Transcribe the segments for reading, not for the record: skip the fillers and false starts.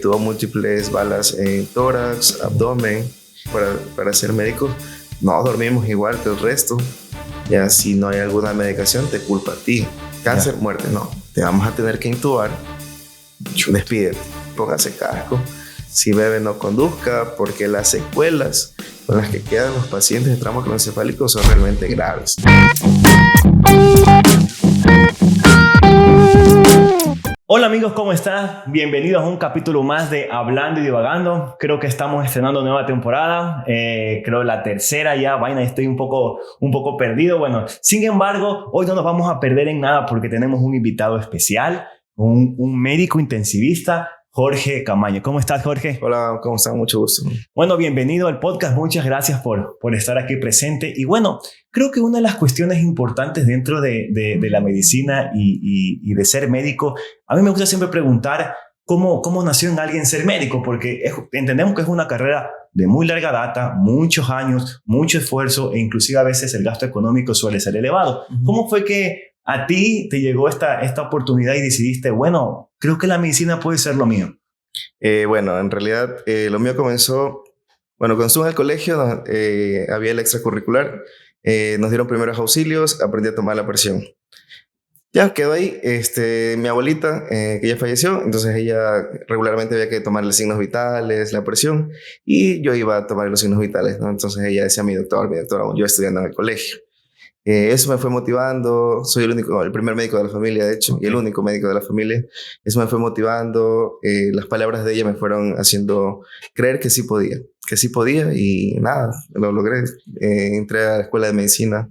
tuvo múltiples balas en tórax, abdomen. Para ser médico, no dormimos igual que el resto. Ya si no hay alguna medicación, te culpa a ti. Cáncer, muerte, no. Te vamos a tener que intubar. Despídete, póngase casco. Si bebe, no conduzca, porque las secuelas con las que quedan los pacientes de trauma craneoencefálico son realmente graves. Hola amigos, ¿cómo están? Bienvenidos a un capítulo más de Hablando y Divagando. Creo que estamos estrenando nueva temporada. Creo la tercera ya, vaina, estoy un poco perdido. Bueno, sin embargo, hoy no nos vamos a perder en nada porque tenemos un invitado especial, un médico intensivista, Jorge Camaño. ¿Cómo estás, Jorge? Hola, ¿cómo están? Mucho gusto. Bueno, bienvenido al podcast. Muchas gracias por estar aquí presente. Y bueno, creo que una de las cuestiones importantes dentro de la medicina y de ser médico, a mí me gusta siempre preguntar cómo nació en alguien ser médico, porque entendemos que es una carrera de muy larga data, muchos años, mucho esfuerzo e inclusive a veces el gasto económico suele ser elevado. ¿Cómo fue que a ti te llegó esta oportunidad y decidiste, bueno, creo que la medicina puede ser lo mío? Bueno, en realidad lo mío comenzó, cuando estuve en el colegio había el extracurricular, nos dieron primeros auxilios, aprendí a tomar la presión. Ya quedó ahí, mi abuelita, que ya falleció, entonces ella regularmente había que tomarle signos vitales, la presión, y yo iba a tomar los signos vitales, ¿no? Entonces ella decía, mi doctor, yo estudiando en el colegio. Eso me fue motivando, soy el primer médico de la familia, de hecho, y el único médico de la familia. Eso me fue motivando, las palabras de ella me fueron haciendo creer que sí podía, y nada, lo logré. Entré a la escuela de medicina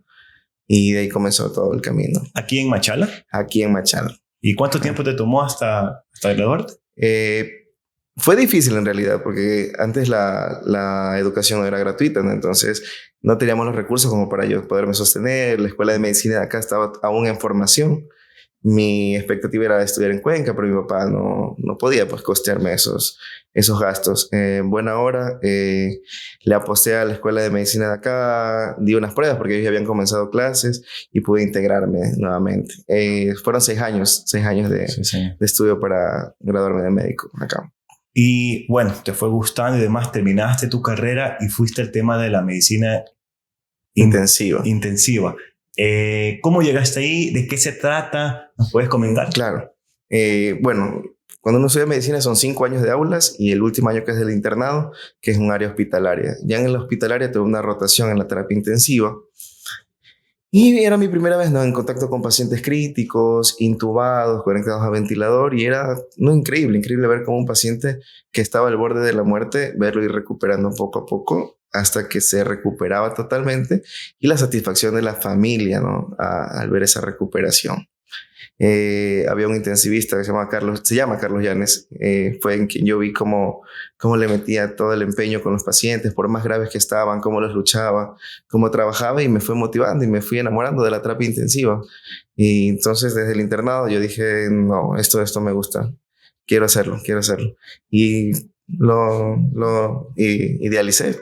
y de ahí comenzó todo el camino. ¿Aquí en Machala? Aquí en Machala. ¿Y cuánto tiempo te tomó hasta graduarte? Fue difícil en realidad, porque antes la educación no era gratuita, ¿no? Entonces no teníamos los recursos como para yo poderme sostener. La escuela de medicina de acá estaba aún en formación. Mi expectativa era estudiar en Cuenca, pero mi papá no podía pues costearme esos gastos. En buena hora le aposté a la escuela de medicina de acá, di unas pruebas porque ellos ya habían comenzado clases y pude integrarme nuevamente. Fueron 6 años de estudio para graduarme de médico acá. Y bueno, te fue gustando y demás, terminaste tu carrera y fuiste al tema de la medicina intensiva. ¿Cómo llegaste ahí? ¿De qué se trata? ¿Nos puedes comentar? Claro. Bueno, cuando uno estudia medicina son 5 años de aulas y el último año que es del internado, que es un área hospitalaria. Ya en la hospitalaria tuve una rotación en la terapia intensiva. Y era mi primera vez, ¿no?, en contacto con pacientes críticos, intubados, conectados a ventilador, y era increíble ver cómo un paciente que estaba al borde de la muerte, verlo ir recuperando poco a poco hasta que se recuperaba totalmente, y la satisfacción de la familia, ¿no?, al ver esa recuperación. Había un intensivista que se llama Carlos Llanes, fue en quien yo vi cómo le metía todo el empeño con los pacientes, por más graves que estaban, cómo los luchaba, cómo trabajaba, y me fue motivando y me fui enamorando de la terapia intensiva. Y entonces desde el internado yo dije, no, esto me gusta, quiero hacerlo. Y lo idealicé.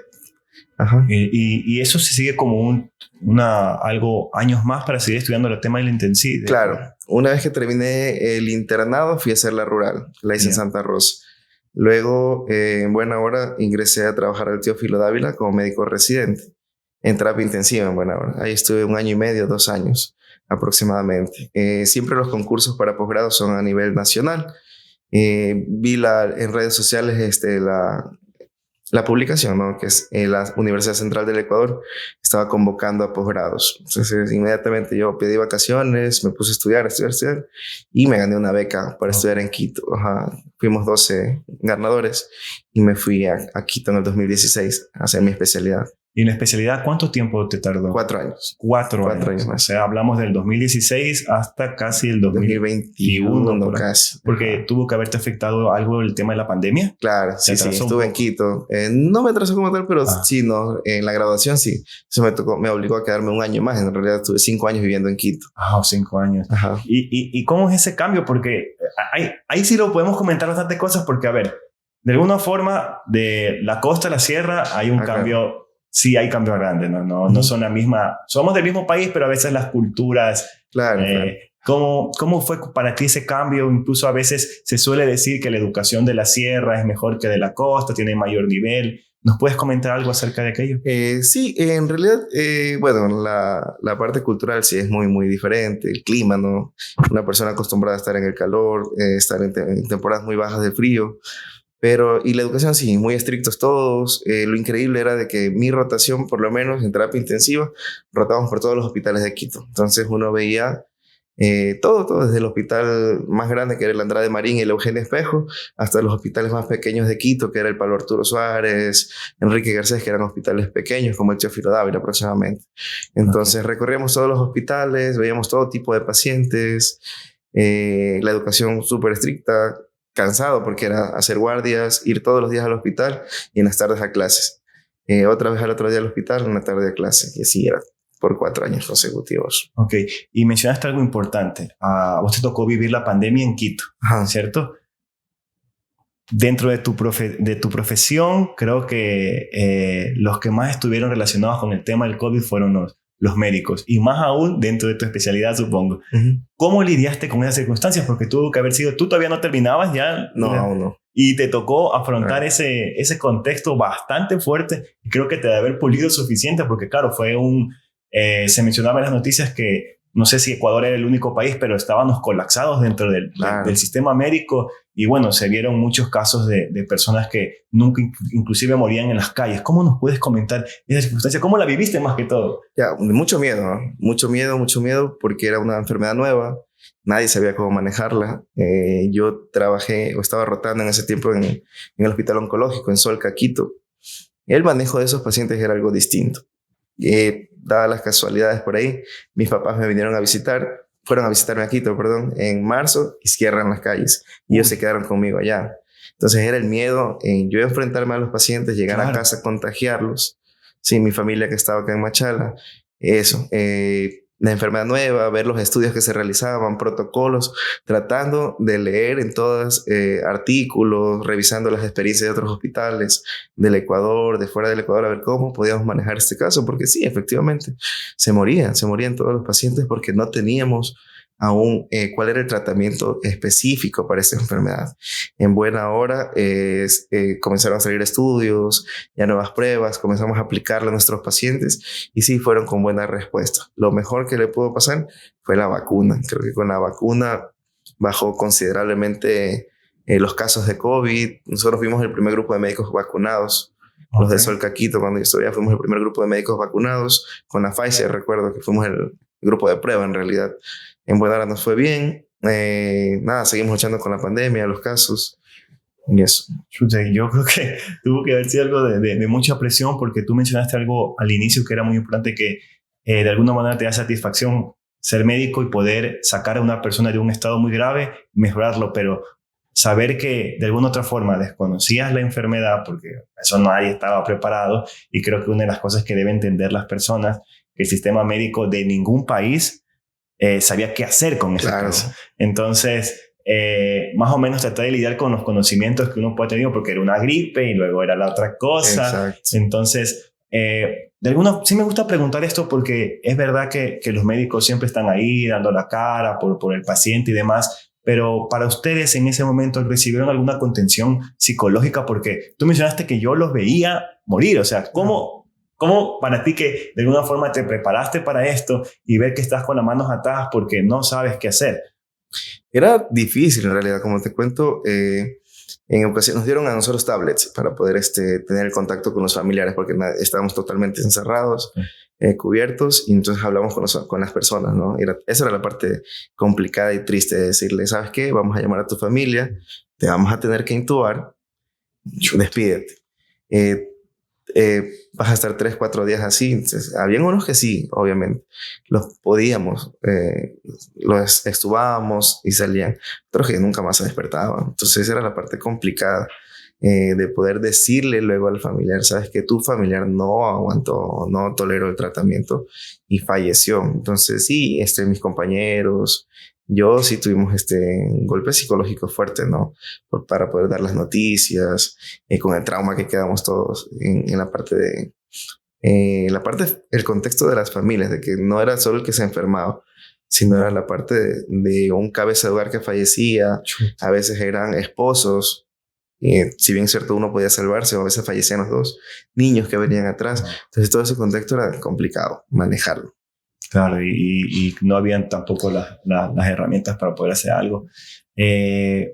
Ajá. Y eso se sigue como algo años más para seguir estudiando el tema de la intensiva. Claro. Una vez que terminé el internado, fui a hacer la rural. La hice en Santa Rosa. Luego, en buena hora, ingresé a trabajar al Teófilo Dávila como médico residente en terapia intensiva en buena hora. Ahí estuve 1 año y medio, 2 años aproximadamente. Siempre los concursos para posgrado son a nivel nacional. Vi en redes sociales la publicación, ¿no?, que es la Universidad Central del Ecuador estaba convocando a posgrados. Entonces inmediatamente yo pedí vacaciones, me puse a estudiar y me gané una beca para estudiar en Quito. Ajá. Fuimos 12 ganadores y me fui a Quito en el 2016 a hacer mi especialidad. ¿Y en la especialidad cuánto tiempo te tardó? 4 años. 4 años. O sea, hablamos del 2016 hasta casi el 2021. No, casi. Porque tuvo que haberte afectado algo el tema de la pandemia. Claro, sí, estuve en Quito. No me atrasó como tal, pero sí, no, en la graduación sí. Eso me obligó a quedarme 1 año más. En realidad estuve 5 años viviendo en Quito. 5 años. Ajá. ¿Y cómo es ese cambio? Porque ahí sí lo podemos comentar bastantes cosas, porque, a ver, de alguna forma, de la costa a la sierra hay un cambio. Sí, hay cambios grandes, no son la misma. Somos del mismo país, pero a veces las culturas, claro. ¿Cómo fue para ti ese cambio? Incluso a veces se suele decir que la educación de la sierra es mejor que de la costa, tiene mayor nivel. ¿Nos puedes comentar algo acerca de aquello? Sí, en realidad, bueno, la parte cultural sí es muy, muy diferente. El clima, ¿no? Una persona acostumbrada a estar en el calor, estar en temporadas muy bajas de frío. Y la educación sí, muy estrictos todos. Lo increíble era de que mi rotación, por lo menos en terapia intensiva, rotábamos por todos los hospitales de Quito. Entonces uno veía todo, desde el hospital más grande, que era el Andrade Marín y el Eugenio Espejo, hasta los hospitales más pequeños de Quito, que era el Pablo Arturo Suárez, Enrique Garcés, que eran hospitales pequeños, como el Teófilo Dávila aproximadamente. Entonces recorríamos todos los hospitales, veíamos todo tipo de pacientes, la educación súper estricta, cansado porque era hacer guardias, ir todos los días al hospital y en las tardes a clases. Otra vez al otro día al hospital, una tarde a clases, y así era por 4 años consecutivos. Ok, y mencionaste algo importante. A vos te tocó vivir la pandemia en Quito, Ajá. ¿cierto? Dentro de tu profesión, creo que los que más estuvieron relacionados con el tema del COVID fueron los médicos, y más aún dentro de tu especialidad, supongo. Uh-huh. ¿Cómo lidiaste con esas circunstancias? Porque tuvo que haber sido, tú todavía no terminabas ya. No, aún no. Y te tocó afrontar ese contexto bastante fuerte, y creo que te debe haber pulido suficiente, porque claro, se mencionaba en las noticias que no sé si Ecuador era el único país, pero estábamos colapsados dentro del sistema médico, y bueno, se vieron muchos casos de personas que nunca inclusive morían en las calles. ¿Cómo nos puedes comentar esa circunstancia? ¿Cómo la viviste más que todo? Ya, mucho miedo, ¿no? Mucho miedo, porque era una enfermedad nueva, nadie sabía cómo manejarla. Yo trabajé o estaba rotando en ese tiempo en el hospital oncológico en Solca, Quito. El manejo de esos pacientes era algo distinto. Dadas las casualidades por ahí, mis papás me fueron a visitarme a Quito, perdón, en marzo, y cierran las calles y ellos se quedaron conmigo allá. Entonces era el miedo en yo enfrentarme a los pacientes, llegar a casa, contagiarlos. Sí, mi familia que estaba acá en Machala, eso, la enfermedad nueva, ver los estudios que se realizaban, protocolos, tratando de leer en todos artículos, revisando las experiencias de otros hospitales del Ecuador, de fuera del Ecuador, a ver cómo podíamos manejar este caso, porque sí, efectivamente, se morían todos los pacientes porque no teníamos aún cuál era el tratamiento específico para esta enfermedad. En buena hora comenzaron a salir estudios, ya nuevas pruebas, comenzamos a aplicarlo a nuestros pacientes y sí, fueron con buena respuesta. Lo mejor que le pudo pasar fue la vacuna. Creo que con la vacuna bajó considerablemente los casos de COVID. Nosotros fuimos el primer grupo de médicos vacunados. Los de Solca, Quito, cuando yo estudiaba, fuimos el primer grupo de médicos vacunados con la Pfizer. Recuerdo que fuimos el grupo de prueba en realidad. En buena hora nos fue bien. Seguimos luchando con la pandemia, los casos y eso. Yo creo que tuvo que haber sido algo de mucha presión, porque tú mencionaste algo al inicio que era muy importante, que de alguna manera te da satisfacción ser médico y poder sacar a una persona de un estado muy grave, mejorarlo, pero saber que de alguna otra forma desconocías la enfermedad, porque eso nadie estaba preparado, y creo que una de las cosas que deben entender las personas, que el sistema médico de ningún país sabía qué hacer con ese caso. Entonces, más o menos tratar de lidiar con los conocimientos que uno puede tener, porque era una gripe y luego era la otra cosa. Exacto. Entonces, sí me gusta preguntar esto, porque es verdad que los médicos siempre están ahí dando la cara por el paciente y demás, pero para ustedes en ese momento recibieron alguna contención psicológica, porque tú mencionaste que yo los veía morir. O sea, ¿cómo para ti, que de alguna forma te preparaste para esto y ver que estás con las manos atadas porque no sabes qué hacer? Era difícil en realidad, como te cuento. En ocasiones nos dieron a nosotros tablets para poder tener el contacto con los familiares, porque estábamos totalmente encerrados, cubiertos, y entonces hablamos con las personas, ¿no? Esa era la parte complicada y triste, de decirle, ¿sabes qué? Vamos a llamar a tu familia, te vamos a tener que intubar, despídete. Vas a estar 3-4 días así. Entonces, habían unos que sí, obviamente los podíamos, los extubábamos y salían, otros que nunca más se despertaban. Entonces era la parte complicada, de poder decirle luego al familiar, sabes que tu familiar no aguantó, no toleró el tratamiento y falleció. Entonces sí, mis compañeros, yo sí tuvimos un golpe psicológico fuerte, ¿no? Para poder dar las noticias, con el trauma que quedamos todos en la parte el contexto de las familias, de que no era solo el que se enfermaba, sino era la parte de un cabeza de hogar que fallecía. A veces eran esposos, y si bien es cierto uno podía salvarse, o a veces fallecían los dos, niños que venían atrás. Entonces todo ese contexto era complicado manejarlo. Claro, y no habían tampoco las herramientas para poder hacer algo.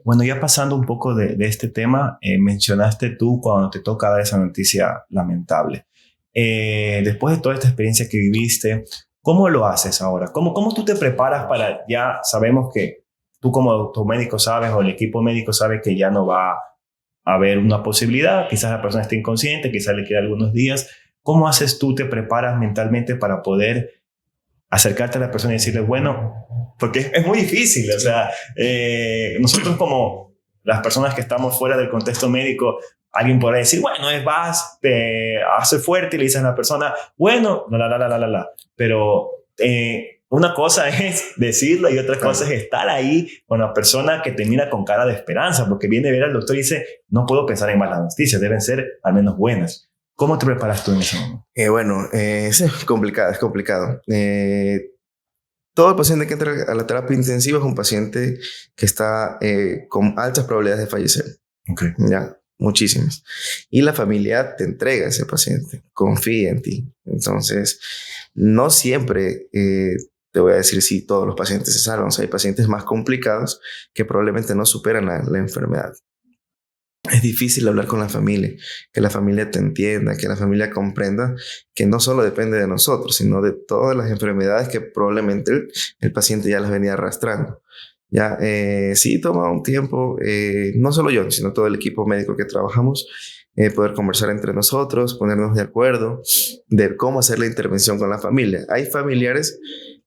Bueno, ya pasando un poco de este tema, mencionaste tú cuando te toca dar esa noticia lamentable. Después de toda esta experiencia que viviste, ¿cómo lo haces ahora? ¿Cómo tú te preparas para, ya sabemos que tú como tu médico sabes o el equipo médico sabe que ya no va a haber una posibilidad, quizás la persona esté inconsciente, quizás le quede algunos días? ¿Cómo haces tú, te preparas mentalmente para poder acercarte a la persona y decirle, bueno, porque es muy difícil, o sea, nosotros como las personas que estamos fuera del contexto médico, alguien podrá decir, bueno, vas, te hace fuerte y le dices a la persona, bueno, pero una cosa es decirlo y otra cosa es estar ahí con la persona que te mira con cara de esperanza, porque viene a ver al doctor y dice, no puedo pensar en malas noticias, deben ser al menos buenas. ¿Cómo te preparas tú en ese momento? Es complicado, es complicado. Todo el paciente que entra a la terapia intensiva es un paciente que está con altas probabilidades de fallecer. Okay. Ya, muchísimas. Y la familia te entrega a ese paciente, confía en ti. Entonces, no siempre te voy a decir si todos los pacientes se salvan. O sea, hay pacientes más complicados que probablemente no superan la enfermedad. Es difícil hablar con la familia, que la familia te entienda, que la familia comprenda que no solo depende de nosotros, sino de todas las enfermedades que probablemente el paciente ya las venía arrastrando. Ya, sí toma un tiempo, no solo yo, sino todo el equipo médico que trabajamos, poder conversar entre nosotros, ponernos de acuerdo de cómo hacer la intervención con la familia. Hay familiares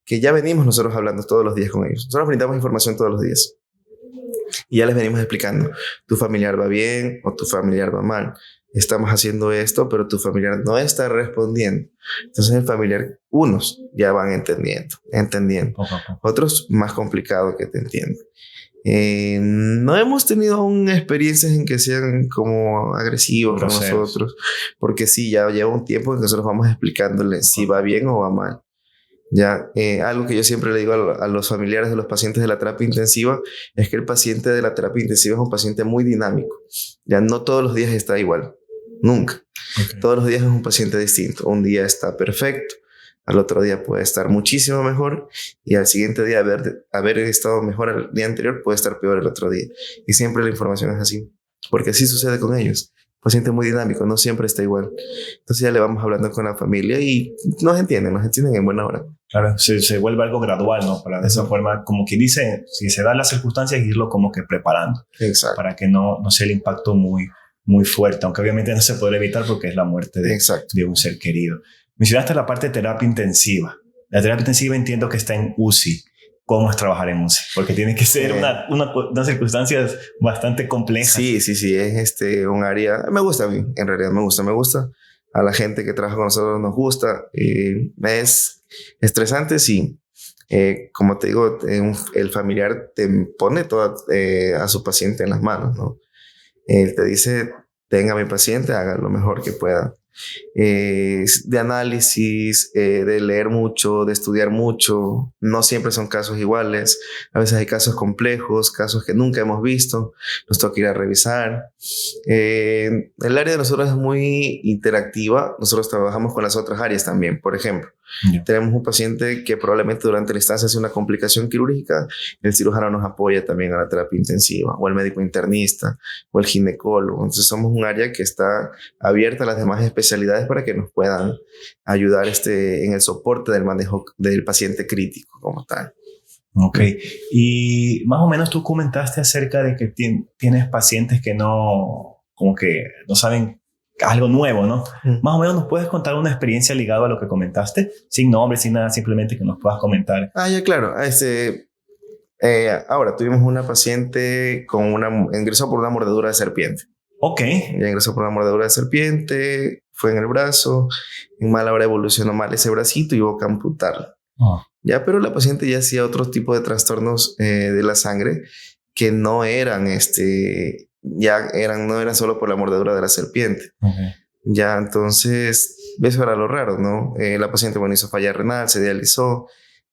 que ya venimos nosotros hablando todos los días con ellos. Nosotros brindamos información todos los días. Y ya les venimos explicando, tu familiar va bien o tu familiar va mal. Estamos haciendo esto, pero tu familiar no está respondiendo. Entonces el familiar, unos ya van entendiendo. Otros más complicado que te entiendan. No hemos tenido aún experiencias en que sean como agresivos con nosotros, porque sí, ya lleva un tiempo que nosotros vamos explicándoles si va bien o va mal. Ya, algo que yo siempre le digo a los familiares de los pacientes de la terapia intensiva es que el paciente de la terapia intensiva es un paciente muy dinámico. Ya no todos los días está igual, nunca. Okay. Todos los días es un paciente distinto. Un día está perfecto, al otro día puede estar muchísimo mejor y al siguiente día haber estado mejor el día anterior puede estar peor el otro día. Y siempre la información es así, porque así sucede con ellos. Paciente muy dinámico, no siempre está igual. Entonces ya le vamos hablando con la familia y nos entienden en buena hora. Claro, se vuelve algo gradual, ¿no? Para de esa forma, como que dice, si se dan las circunstancias, irlo como que preparando. Exacto. Para que no sea el impacto muy, muy fuerte, aunque obviamente no se puede evitar porque es la muerte de un ser querido. Mencionaste la parte de terapia intensiva. La terapia intensiva entiendo que está en UCI. ¿Cómo es trabajar en UCI? Porque tiene que ser unas circunstancias bastante complejas. Sí, es un área... Me gusta a mí, en realidad me gusta. A la gente que trabaja con nosotros nos gusta. Es estresante, sí. Como te digo, el familiar te pone a su paciente en las manos, ¿no? Él te dice, tenga a mi paciente, haga lo mejor que pueda. De análisis, de leer mucho, de estudiar mucho. No siempre son casos iguales. A veces hay casos complejos, casos que nunca hemos visto. Nos toca ir a revisar. El área de nosotros es muy interactiva. Nosotros trabajamos con las otras áreas también. Por ejemplo, tenemos un paciente que probablemente durante la estancia hace una complicación quirúrgica. El cirujano nos apoya también a la terapia intensiva, o el médico internista, o el ginecólogo. Entonces somos un área que está abierta a las demás especialidades para que nos puedan ayudar en el soporte del manejo del paciente crítico como tal. Ok. Y más o menos tú comentaste acerca de que tienes pacientes que como que no saben algo nuevo, ¿no? Más o menos nos puedes contar una experiencia ligada a lo que comentaste, sin nombre, sin nada, simplemente que nos puedas comentar. Ya, claro. Ahora tuvimos una paciente ingresó por una mordedura de serpiente. Ok. Ya ingresó por una mordedura de serpiente, fue en el brazo, en mala hora evolucionó mal ese bracito y hubo que amputarlo. Ya, pero la paciente ya hacía otro tipo de trastornos de la sangre que no eran no eran solo por la mordedura de la serpiente. Okay. Ya, entonces eso era lo raro, ¿no? La paciente hizo falla renal, se dializó,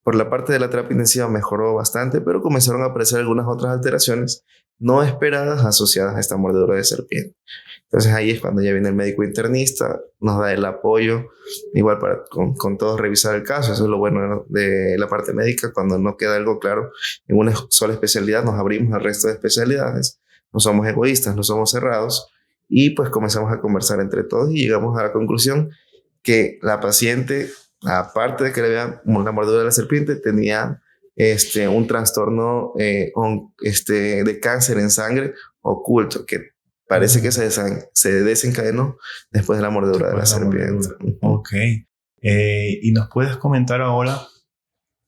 por la parte de la terapia intensiva mejoró bastante, pero comenzaron a aparecer algunas otras alteraciones no esperadas asociadas a esta mordedura de serpiente. Entonces ahí es cuando ya viene el médico internista, nos da el apoyo, igual para con todos revisar el caso. Eso es lo bueno de la parte médica, cuando no queda algo claro en una sola especialidad, nos abrimos al resto de especialidades, no somos egoístas, no somos cerrados, y pues comenzamos a conversar entre todos y llegamos a la conclusión que la paciente, aparte de que le había una mordedura de la serpiente, tenía un trastorno de cáncer en sangre oculto, que parece que se desencadenó después de la mordedura de la serpiente. Ok. ¿Y nos puedes comentar ahora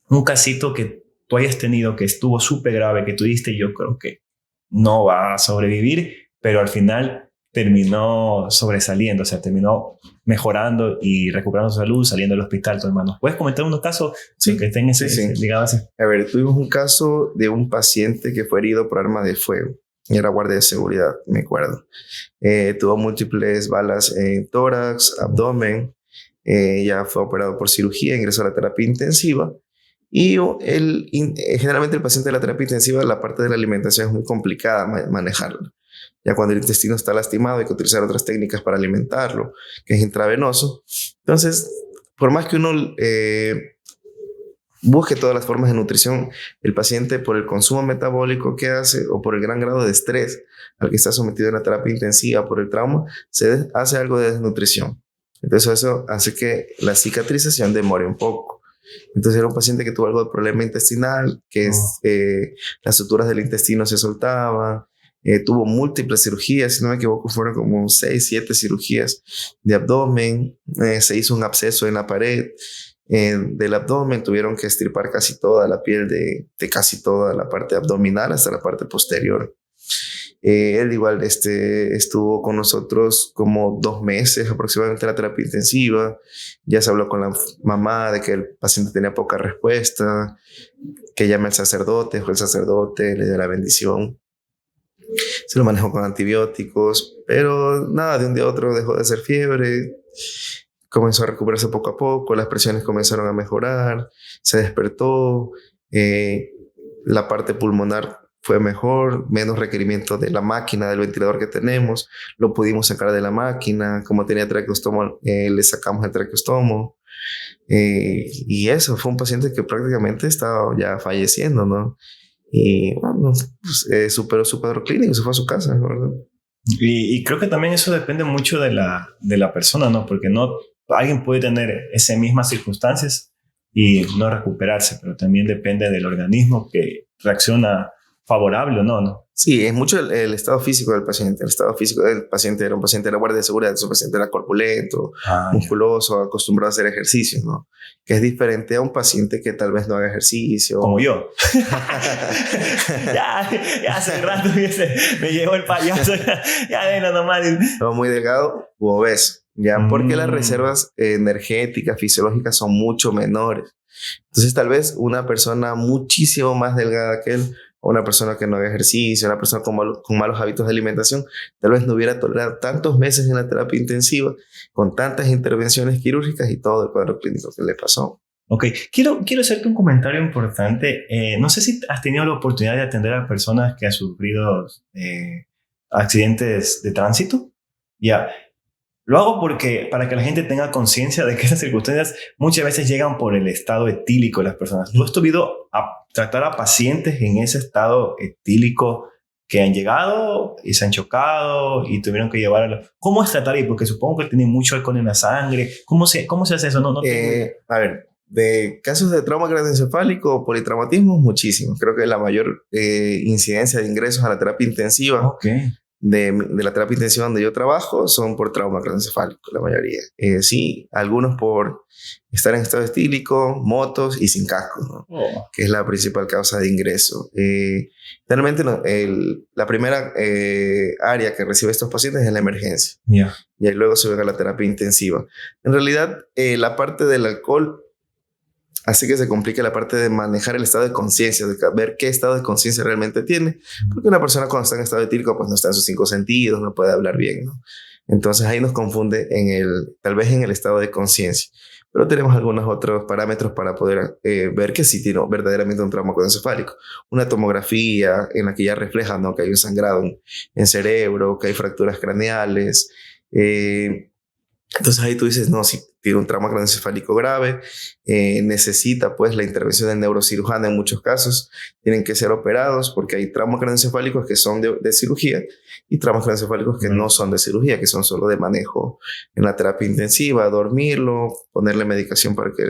un casito que tú hayas tenido que estuvo súper grave, que tú dijiste, yo creo que no va a sobrevivir, pero al final terminó sobresaliendo, o sea, terminó mejorando y recuperando su salud, saliendo del hospital, tu hermano? ¿Puedes comentar unos casos que estén ligados así? A ver, tuvimos un caso de un paciente que fue herido por arma de fuego. Y era guardia de seguridad, me acuerdo. Tuvo múltiples balas en tórax, abdomen. Ya fue operado por cirugía, ingresó a la terapia intensiva. Y generalmente el paciente de la terapia intensiva, la parte de la alimentación es muy complicada manejarla. Ya cuando el intestino está lastimado hay que utilizar otras técnicas para alimentarlo, que es intravenoso. Entonces, por más que uno busque todas las formas de nutrición, el paciente, por el consumo metabólico que hace o por el gran grado de estrés al que está sometido en la terapia intensiva por el trauma, se hace algo de desnutrición. Entonces eso hace que la cicatrización demore un poco. Entonces era un paciente que tuvo algo de problema intestinal, que las suturas del intestino se soltaban, tuvo múltiples cirugías, si no me equivoco fueron como 6, 7 cirugías de abdomen, se hizo un absceso en la pared del abdomen, tuvieron que extirpar casi toda la piel de casi toda la parte abdominal hasta la parte posterior. Él igual estuvo con nosotros como 2 meses aproximadamente en la terapia intensiva. Ya se habló con la mamá de que el paciente tenía poca respuesta, que llame al sacerdote, fue el sacerdote, le dio la bendición. Se lo manejó con antibióticos, pero nada, de un día a otro dejó de hacer fiebre. Comenzó a recuperarse poco a poco, las presiones comenzaron a mejorar, se despertó, la parte pulmonar fue mejor, menos requerimiento de la máquina, del ventilador que tenemos, lo pudimos sacar de la máquina, como tenía traqueostomo, le sacamos el traqueostomo, y eso, fue un paciente que prácticamente estaba ya falleciendo, ¿no? Y bueno, pues, superó su cuadro clínico, se fue a su casa, ¿verdad? Y creo que también eso depende mucho de la persona, ¿no? Porque no alguien puede tener esas mismas circunstancias y no recuperarse, pero también depende del organismo que reacciona favorable o no. Sí, es mucho el estado físico del paciente. El estado físico del paciente era un paciente de la guardia de seguridad, su paciente era corpulento, musculoso, acostumbrado a hacer ejercicio, ¿no? Que es diferente a un paciente que tal vez no haga ejercicio. Como yo. ya hace rato me llevó el payaso. Ya venga nomás. Estaba muy delgado u obeso, ¿ya? Porque las reservas energéticas, fisiológicas son mucho menores. Entonces tal vez una persona muchísimo más delgada que él, o una persona que no haga ejercicio, una persona con malos hábitos de alimentación, tal vez no hubiera tolerado tantos meses en la terapia intensiva, con tantas intervenciones quirúrgicas y todo el cuadro clínico que le pasó. Ok, quiero hacerte un comentario importante. No sé si has tenido la oportunidad de atender a personas que han sufrido accidentes de tránsito. Ya. Lo hago para que la gente tenga conciencia de que esas circunstancias muchas veces llegan por el estado etílico de las personas. ¿Tú has debido a tratar a pacientes en ese estado etílico que han llegado y se han chocado y tuvieron que llevar ¿Cómo es tratar ahí? Porque supongo que tienen mucho alcohol en la sangre. ¿Cómo se hace eso? A ver, de casos de trauma craneoencefálico o politraumatismo, muchísimos. Creo que la mayor incidencia de ingresos a la terapia intensiva de la terapia intensiva donde yo trabajo son por trauma craneoencefálico, la mayoría. Sí, algunos por estar en estado etílico, motos y sin casco, ¿no? Que es la principal causa de ingreso. Realmente la primera área que recibe estos pacientes es la emergencia. Y ahí luego se ve a la terapia intensiva. En realidad, la parte del alcohol hace que se complique la parte de manejar el estado de conciencia, de ver qué estado de conciencia realmente tiene, porque una persona cuando está en estado etílico pues no está en sus 5 sentidos, no puede hablar bien, ¿no? Entonces ahí nos confunde tal vez en el estado de conciencia. pero tenemos algunos otros parámetros para poder ver que sí tiene verdaderamente un trauma craneoencefálico. Una tomografía en la que ya refleja, ¿no?, que hay un sangrado en cerebro, que hay fracturas craneales. Entonces ahí tú dices, no, si tiene un trauma craneoencefálico grave, necesita pues la intervención del neurocirujano en muchos casos, tienen que ser operados porque hay traumas craneoencefálicos que son de cirugía y traumas craneoencefálicos que no son de cirugía, que son solo de manejo en la terapia intensiva, dormirlo, ponerle medicación para que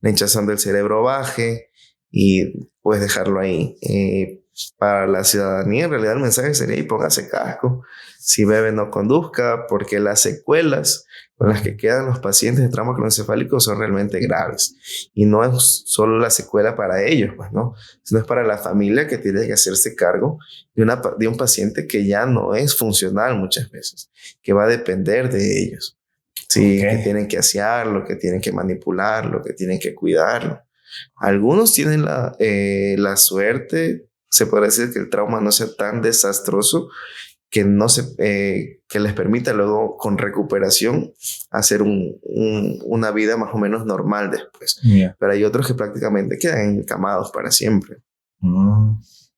la hinchazón del cerebro baje y pues dejarlo ahí. Para la ciudadanía, en realidad el mensaje sería: y póngase casco, si bebe no conduzca, porque las secuelas con las que quedan los pacientes de trauma craneoencefálico son realmente graves. Y no es solo la secuela para ellos, pues, ¿no?, sino es para la familia, que tiene que hacerse cargo de un paciente que ya no es funcional muchas veces, que va a depender de ellos. Sí, que tienen que asearlo, que tienen que manipularlo, que tienen que cuidarlo. Algunos tienen la suerte, se puede decir, que el trauma no sea tan desastroso que que les permita luego, con recuperación, hacer una vida más o menos normal después. Yeah. Pero hay otros que prácticamente quedan encamados para siempre.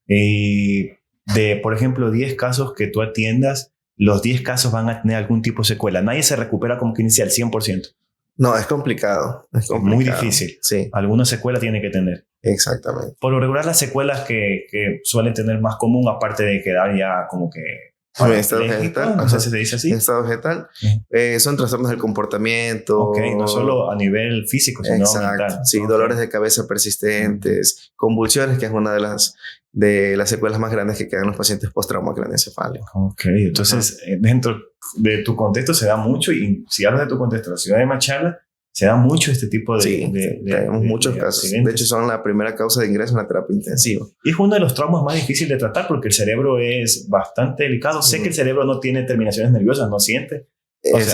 Y por ejemplo, 10 casos que tú atiendas, los 10 casos van a tener algún tipo de secuela. Nadie se recupera como que inicia al 100%. No, es complicado. Es muy difícil. Sí. Alguna secuela tiene que tener. Exactamente. Por lo regular, las secuelas que suelen tener más común, aparte de quedar ya como que... En estado vegetal. No sé si se dice así. En estado vegetal. Son trastornos del comportamiento. Ok, no solo a nivel físico, sino mental. Sí, dolores de cabeza persistentes, convulsiones, que es una de las secuelas más grandes que quedan en los pacientes post-trauma craneoencefálico. Ok, entonces dentro de tu contexto se da mucho, y si hablas de tu contexto, la ciudad de Machala, se da mucho este tipo de tenemos muchos casos. Accidentes. De hecho, son la primera causa de ingreso en la terapia intensiva. Y es uno de los traumas más difíciles de tratar porque el cerebro es bastante delicado. Sé que el cerebro no tiene terminaciones nerviosas, no siente. El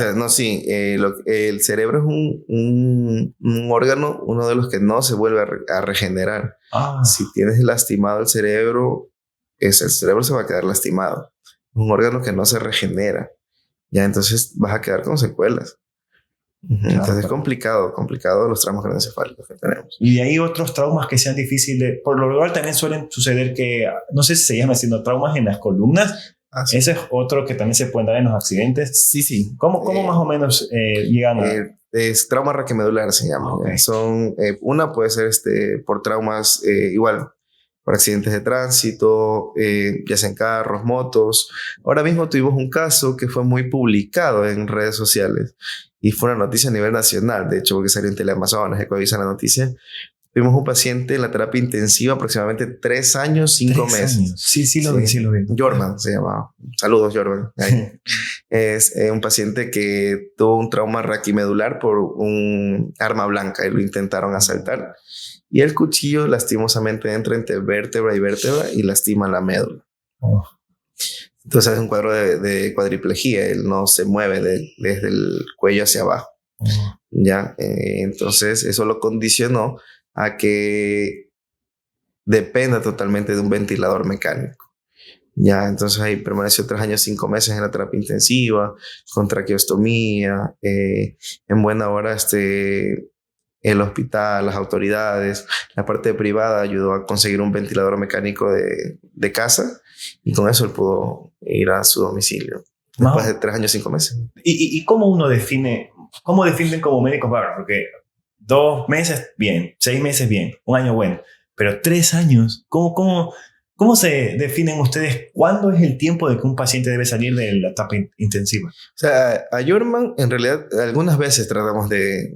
cerebro es un órgano, uno de los que no se vuelve a regenerar. Si tienes lastimado el cerebro se va a quedar lastimado. Es un órgano que no se regenera. Ya, entonces vas a quedar con secuelas. Entonces es complicado los traumas craneoencefálicos que tenemos. Y de ahí otros traumas que sean difíciles. Por lo general también suelen suceder que, no sé si se llama haciendo traumas en las columnas. Sí. Ese es otro que también se pueden dar en los accidentes. Sí. ¿Cómo más o menos llegan a...? Es trauma raquimedular, se llama. Okay. Una puede ser por traumas igual, por accidentes de tránsito, ya sea en carros, motos. Ahora mismo tuvimos un caso que fue muy publicado en redes sociales y fue una noticia a nivel nacional, de hecho, porque salió en Teleamazonas, Ecovisa la noticia. Tuvimos un paciente en la terapia intensiva aproximadamente 3 años, 5 meses. Años. Sí lo vi. Jordan se llamaba. Saludos, Jordan. Es un paciente que tuvo un trauma raquimedular por un arma blanca y lo intentaron asaltar. Y el cuchillo lastimosamente entra entre vértebra y vértebra y lastima la médula. Entonces es un cuadro de cuadriplegia. Él no se mueve desde el cuello hacia abajo. ¿Ya? Entonces eso lo condicionó a que dependa totalmente de un ventilador mecánico. Ya, entonces ahí permaneció 3 años, 5 meses en la terapia intensiva, con traqueostomía. En buena hora el hospital, las autoridades, la parte privada ayudó a conseguir un ventilador mecánico de casa, y con eso él pudo ir a su domicilio después de 3 años, 5 meses. ¿Y cómo uno cómo definen como médicos? Porque 2 meses bien, 6 meses bien, 1 año bueno, pero 3 años, ¿cómo se definen ustedes cuándo es el tiempo de que un paciente debe salir de la etapa intensiva? O sea, a Jordan, en realidad, algunas veces tratamos de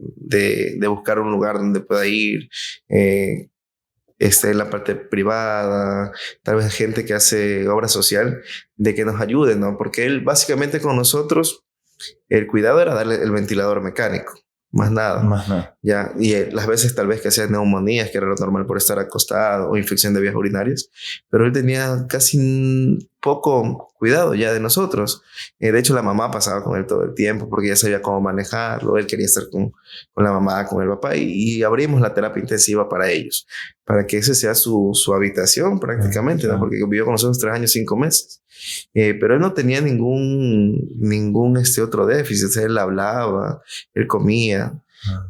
buscar un lugar donde pueda ir, en la parte privada, tal vez gente que hace obra social, de que nos ayude, ¿no? Porque él, básicamente, con nosotros, el cuidado era darle el ventilador mecánico. Más nada. Ya, y las veces tal vez que hacía neumonías, que era lo normal por estar acostado, o infección de vías urinarias, pero él tenía casi poco cuidado ya de nosotros. De hecho, la mamá pasaba con él todo el tiempo porque ya sabía cómo manejarlo. Él quería estar con la mamá, con el papá, y abrimos la terapia intensiva para ellos, para que ese sea su habitación prácticamente, ¿no? Porque vivió con nosotros 3 años, 5 meses. Pero él no tenía ningún otro déficit. O sea, él hablaba, él comía.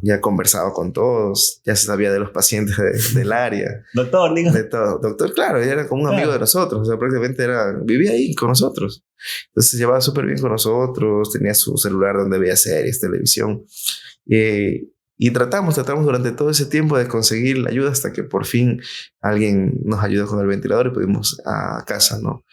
ya conversaba con todos, ya se sabía de los pacientes del área. Doctor, digo. De todo. Doctor, claro, ella era como un amigo de nosotros, o sea, prácticamente vivía ahí con nosotros. Entonces se llevaba súper bien con nosotros, tenía su celular donde veía series, televisión. Y tratamos durante todo ese tiempo de conseguir la ayuda hasta que por fin alguien nos ayudó con el ventilador y pudimos a casa, ¿no?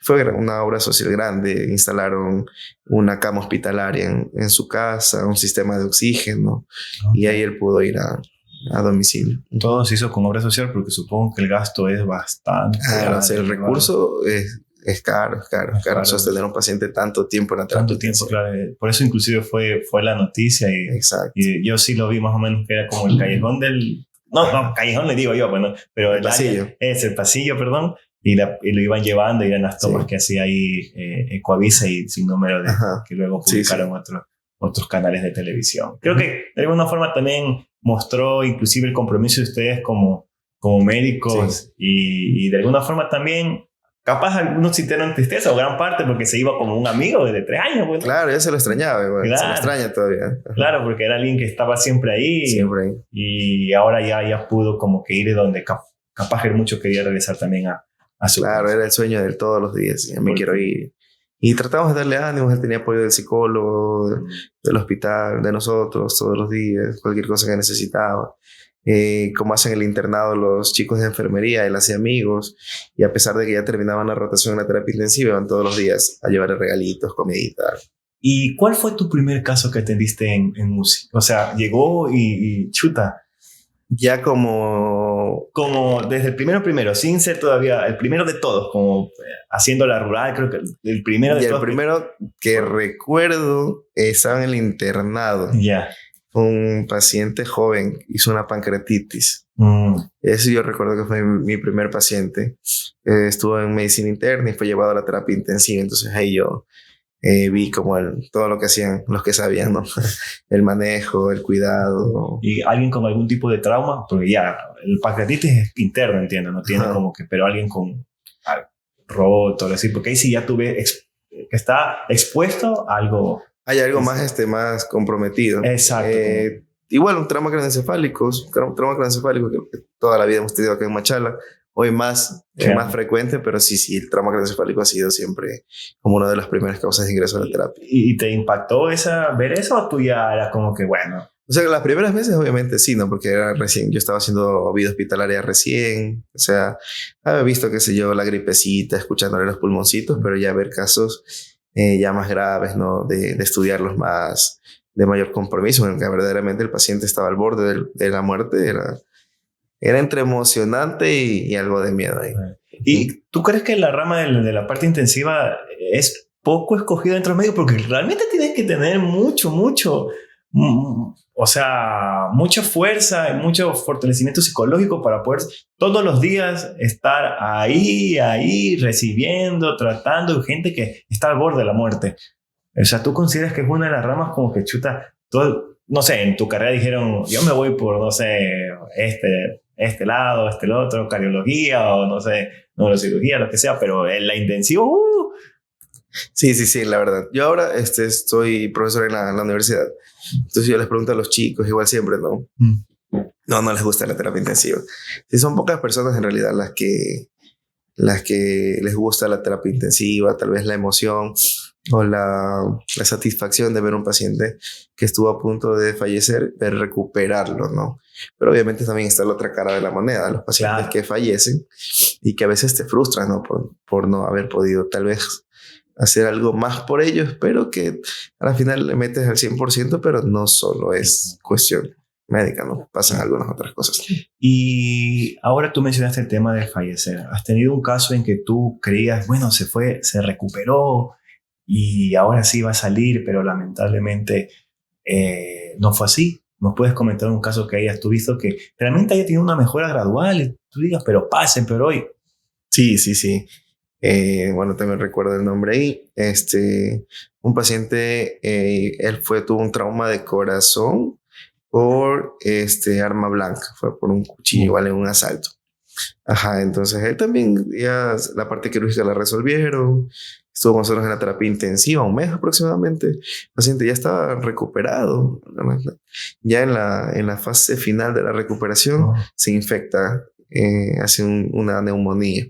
Fue una obra social grande, instalaron una cama hospitalaria en su casa, un sistema de oxígeno, y ahí él pudo ir a domicilio. Todo se hizo con obra social porque supongo que el gasto es bastante. Claro, o sea, el recurso es caro sostener a un paciente tanto tiempo en la terapia. Tanto tiempo, claro. Por eso inclusive fue la noticia Exacto. Y yo sí lo vi más o menos que era como el callejón del... No, callejón le digo yo, bueno, pero el pasillo. Es el pasillo, perdón. Y lo iban llevando y eran las tomas que hacía ahí Ecoavisa y sin número de que luego publicaron otros canales de televisión. Creo que de alguna forma también mostró inclusive el compromiso de ustedes como médicos y de alguna forma también capaz algunos sintieron tristeza o gran parte porque se iba como un amigo desde 3 años. Bueno. Claro, ya se lo extrañaba, claro. Se lo extraña todavía. Claro, porque era alguien que estaba siempre ahí. Y ahora ya pudo como que ir de donde capaz que mucho quería regresar también a su Claro, casa. era el sueño de todos los días. Me quiero ir. Y tratamos de darle ánimos. Él tenía apoyo del psicólogo, del hospital, de nosotros todos los días, cualquier cosa que necesitaba. Como hacen el internado los chicos de enfermería, él hacía amigos. Y a pesar de que ya terminaban la rotación en la terapia intensiva, iban todos los días a llevarle regalitos, comidita. ¿Y cuál fue tu primer caso que atendiste en UCI? O sea, llegó y chuta. Ya como desde el primero, sin ser todavía el primero de todos, como haciendo la rural, creo que el primero de todos. El primero que recuerdo estaba en el internado. Ya. Un paciente joven hizo una pancreatitis. Eso yo recuerdo que fue mi primer paciente. Estuvo en medicina interna y fue llevado a la terapia intensiva. Entonces ahí yo vi como todo lo que hacían los que sabían, ¿no? El manejo, el cuidado. ¿Y alguien con algún tipo de trauma? Porque ya, el pancreatitis es interno, entiendo, no tiene como que, pero alguien con roto, así, porque ahí sí ya tuve que está expuesto a algo. Hay algo más comprometido. Exacto. Igual un trauma craneoencefálico que toda la vida hemos tenido acá en Machala. Hoy más frecuente, pero sí, el trauma craneoencefálico ha sido siempre como una de las primeras causas de ingreso a la terapia. ¿Y te impactó ver eso o tú ya era como que bueno? O sea, las primeras veces obviamente sí, ¿no? Porque era recién, yo estaba haciendo vida hospitalaria recién, o sea, había visto, qué sé yo, la gripecita, escuchándole los pulmoncitos, pero ya ver casos ya más graves, ¿no? De estudiarlos más, de mayor compromiso, en el que verdaderamente el paciente estaba al borde de la muerte, era entre emocionante y algo de miedo ahí. ¿Y tú crees que la rama de la parte intensiva es poco escogida dentro del medio? Porque realmente tienes que tener mucha fuerza y mucho fortalecimiento psicológico para poder todos los días estar ahí, recibiendo, tratando gente que está al borde de la muerte. O sea, ¿tú consideras que es una de las ramas como que chuta todo? No sé, en tu carrera dijeron, yo me voy por, no sé, este lado, el otro, cardiología o no sé, neurocirugía, lo que sea, pero en la intensiva, Sí, la verdad. Yo ahora soy profesor en la universidad. Entonces yo les pregunto a los chicos, igual siempre, ¿no? No les gusta la terapia intensiva. Sí, son pocas personas en realidad las que les gusta la terapia intensiva, tal vez la emoción o la satisfacción de ver un paciente que estuvo a punto de fallecer, de recuperarlo, ¿no? Pero obviamente también está la otra cara de la moneda, los pacientes que fallecen y que a veces te frustran, ¿no? Por no haber podido tal vez hacer algo más por ellos, pero que al final le metes al 100%, pero no solo es cuestión médica, ¿no? Pasan algunas otras cosas. Y ahora tú mencionaste el tema de fallecer. ¿Has tenido un caso en que tú creías, bueno, se recuperó y ahora sí va a salir, pero lamentablemente no fue así? ¿Nos puedes comentar un caso que hayas tú visto que realmente haya tenido una mejora gradual? Y tú digas, pero pasen, pero hoy. Sí. Bueno, también recuerdo el nombre ahí. Un paciente, él tuvo un trauma de corazón por arma blanca, fue por un cuchillo, igual en un asalto. Entonces él también ya la parte quirúrgica la resolvieron, estuvo con nosotros en la terapia intensiva, un mes aproximadamente. El paciente ya estaba recuperado. Ya en la fase final de la recuperación se infecta, hace una neumonía.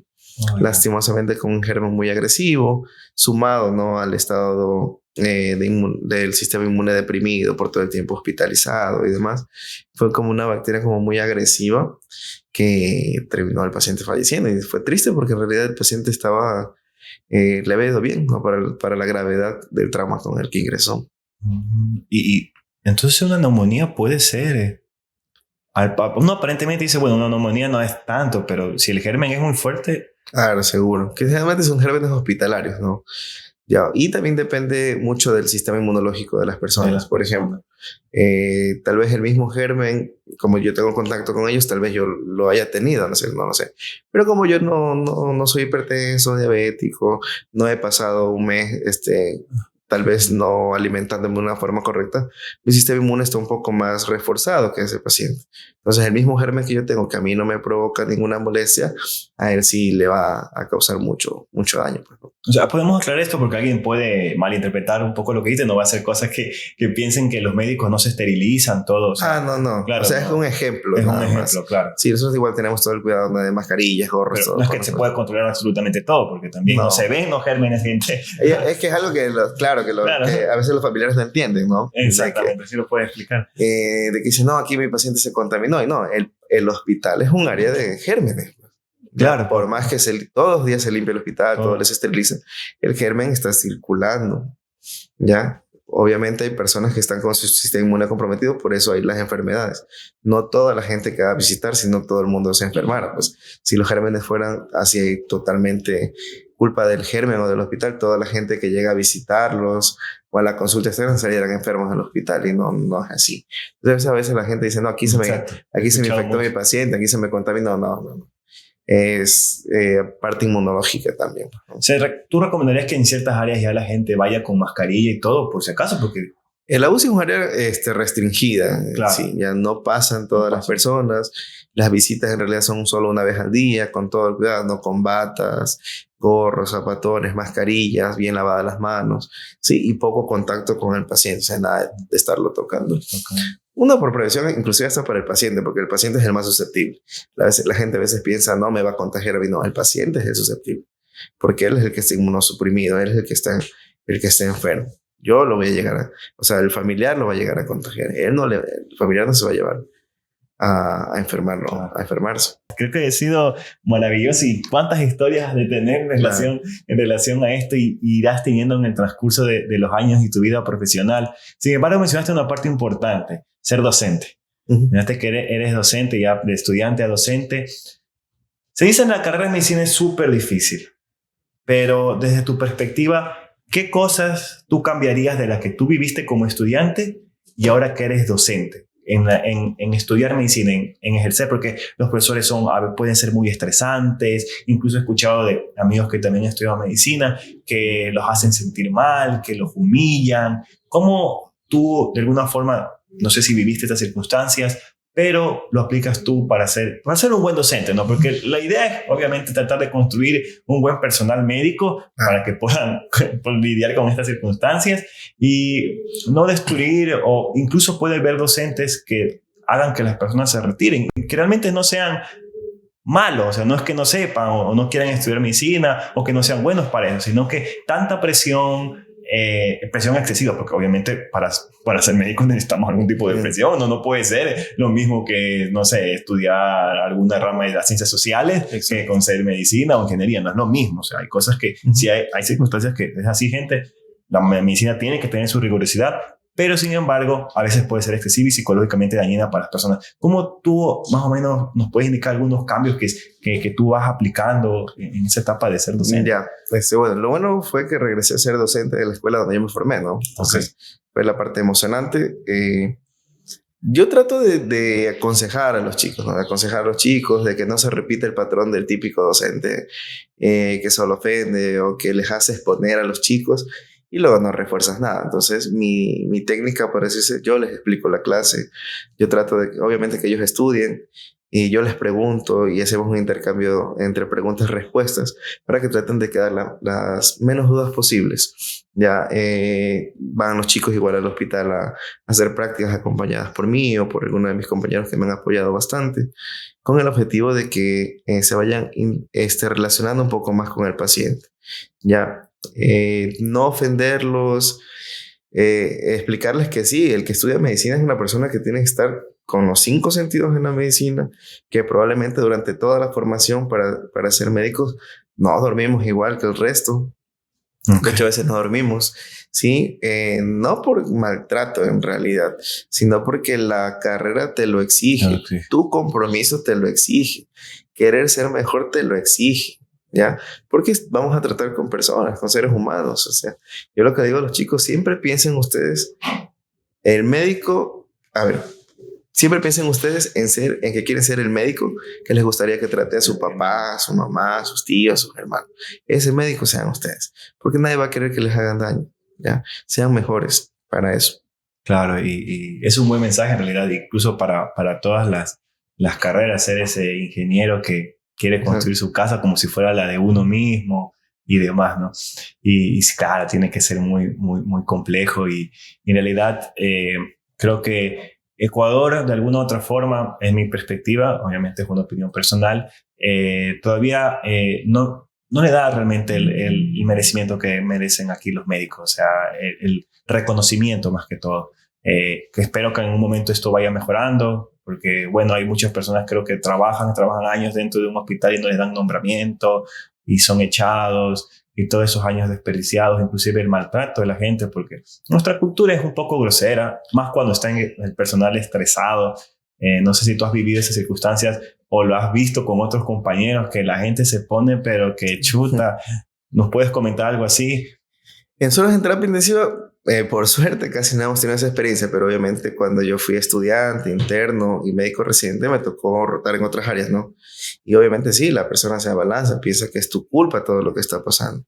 Lastimosamente con un germen muy agresivo, sumado, ¿no?, al estado del sistema inmune deprimido por todo el tiempo hospitalizado y demás. Fue como una bacteria como muy agresiva que terminó el paciente falleciendo. Y fue triste porque en realidad el paciente estaba, le había ido bien, ¿no?, para la gravedad del trauma con el que ingresó. Y entonces una neumonía puede ser... Uno aparentemente dice, bueno, una neumonía no es tanto, pero si el germen es muy fuerte... Claro, seguro. Que generalmente son gérmenes hospitalarios, ¿no? Ya, y también depende mucho del sistema inmunológico de las personas. Por ejemplo, tal vez el mismo germen, como yo tengo contacto con ellos, tal vez yo lo haya tenido, no lo sé. Pero como yo no soy hipertenso, diabético, no he pasado un mes, tal vez no alimentándome de una forma correcta, mi sistema inmune está un poco más reforzado que ese paciente. Entonces, el mismo germen que yo tengo, que a mí no me provoca ninguna molestia, a él sí le va a causar mucho daño. Pues, ¿no? O sea, podemos aclarar esto porque alguien puede malinterpretar un poco lo que dice, no va a ser cosas que piensen que los médicos no se esterilizan todos. O sea, no. Claro, o sea, es un ejemplo. Es un ejemplo, claro. Sí, nosotros igual tenemos todo el cuidado de mascarillas, gorros, pero todo. no es que se pueda controlar absolutamente todo, porque también no se ven los gérmenes, gente. Es que es algo que, que a veces los familiares no entienden, ¿no? Exactamente, sí lo puede explicar. De que dicen, no, aquí mi paciente se contaminó. Y no, el hospital es un área de gérmenes. Claro. Por más que todos los días se limpia el hospital, todo les esteriliza, el germen está circulando, ¿ya? Obviamente hay personas que están con su sistema inmune comprometido, por eso hay las enfermedades. No toda la gente que va a visitar, sino todo el mundo se enfermara. Pues si los gérmenes fueran así totalmente culpa del germen o del hospital, toda la gente que llega a visitarlos o a la consulta externa salieran enfermos del hospital, y no es así. Entonces a veces la gente dice, no, aquí se me infectó mi paciente, aquí se me contaminó. No. Es parte inmunológica también. O sea, ¿tú recomendarías que en ciertas áreas ya la gente vaya con mascarilla y todo, por si acaso? Porque la UCI es un área restringida. Claro. Sí, ya no pasan todas las personas. Las visitas en realidad son solo una vez al día, con todo el cuidado, ¿no? Con batas, gorros, zapatones, mascarillas, bien lavadas las manos. Sí, y poco contacto con el paciente, o sea, nada de estarlo tocando. Okay. Una por prevención, inclusive hasta para el paciente, porque el paciente es el más susceptible. La gente a veces piensa, no, me va a contagiar a mí. No, el paciente es el susceptible, porque él es el que está inmunosuprimido, él es el que está enfermo. Yo lo voy a llegar o sea, el familiar lo va a llegar a contagiar. El familiar no se va a llevar a enfermarlo, claro, a enfermarse. Creo que ha sido maravilloso, y cuántas historias de tener en relación a esto y irás teniendo en el transcurso de los años y tu vida profesional. Sin embargo, mencionaste una parte importante, ser docente. Mencionaste que eres docente, ya de estudiante a docente. Se dice en la carrera de medicina es súper difícil, pero desde tu perspectiva, ¿qué cosas tú cambiarías de las que tú viviste como estudiante y ahora que eres docente? En estudiar medicina, en ejercer, porque los profesores pueden ser muy estresantes. Incluso he escuchado de amigos que también estudian medicina que los hacen sentir mal, que los humillan. ¿Cómo tú, de alguna forma, no sé si viviste estas circunstancias, pero lo aplicas tú para ser un buen docente, ¿no? Porque la idea es, obviamente, tratar de construir un buen personal médico para que puedan lidiar con estas circunstancias y no destruir, o incluso puede haber docentes que hagan que las personas se retiren y que realmente no sean malos, o sea, no es que no sepan o no quieran estudiar medicina o que no sean buenos para eso, sino que tanta presión excesiva, porque obviamente para ser médico necesitamos algún tipo de presión, no puede ser lo mismo que, no sé, estudiar alguna rama de las ciencias sociales que con ser medicina o ingeniería, no es lo mismo. O sea, hay cosas que, sí hay circunstancias que es así, gente, la medicina tiene que tener su rigurosidad, pero sin embargo, a veces puede ser excesiva y psicológicamente dañina para las personas. ¿Cómo tú más o menos nos puedes indicar algunos cambios que tú vas aplicando en esa etapa de ser docente? Ya, bueno, lo bueno fue que regresé a ser docente de la escuela donde yo me formé, ¿no? Entonces, fue la parte emocionante. Yo trato de aconsejar a los chicos, ¿no? De aconsejar a los chicos de que no se repita el patrón del típico docente que solo ofende o que les hace exponer a los chicos y luego no refuerzas nada. Entonces, mi técnica, por decirse, yo les explico la clase. Yo trato de, obviamente, que ellos estudien y yo les pregunto y hacemos un intercambio entre preguntas y respuestas para que traten de quedar las menos dudas posibles. Ya van los chicos igual al hospital a hacer prácticas acompañadas por mí o por alguno de mis compañeros que me han apoyado bastante, con el objetivo de que se vayan relacionando un poco más con el paciente. Ya, no ofenderlos, explicarles que sí, el que estudia medicina es una persona que tiene que estar con los 5 sentidos en la medicina, que probablemente durante toda la formación para ser médicos no dormimos igual que el resto. Okay. De hecho, a veces no dormimos, ¿sí? No por maltrato en realidad, sino porque la carrera te lo exige, okay. Tu compromiso te lo exige, querer ser mejor te lo exige, ¿ya? Porque vamos a tratar con personas, con seres humanos, o sea, yo lo que digo a los chicos, siempre piensen ustedes, el médico, a ver, siempre piensen ustedes en que quieren ser el médico que les gustaría que trate a su papá, a su mamá, a sus tíos, a sus hermanos. Ese médico sean ustedes, porque nadie va a querer que les hagan daño, ¿ya? Sean mejores para eso. Claro, y es un buen mensaje en realidad, incluso para todas las carreras, ser ese ingeniero que quiere construir su casa como si fuera la de uno mismo y demás, ¿no? Y claro, tiene que ser muy, muy, muy complejo y en realidad creo que Ecuador, de alguna u otra forma, en mi perspectiva, obviamente es una opinión personal, todavía no le da realmente el merecimiento que merecen aquí los médicos, o sea, el reconocimiento más que todo. Que espero que en un momento esto vaya mejorando, porque, bueno, hay muchas personas creo que trabajan años dentro de un hospital y no les dan nombramiento y son echados. Y todos esos años desperdiciados, inclusive el maltrato de la gente, porque nuestra cultura es un poco grosera, más cuando está el personal estresado. No sé si tú has vivido esas circunstancias o lo has visto con otros compañeros, que la gente se pone, pero que chuta. ¿Nos puedes comentar algo así? En zonas en terapia intensiva, por suerte, casi no hemos tenido esa experiencia, pero obviamente cuando yo fui estudiante, interno y médico residente, me tocó rotar en otras áreas, ¿no? Y obviamente sí, la persona se abalanza, piensa que es tu culpa todo lo que está pasando.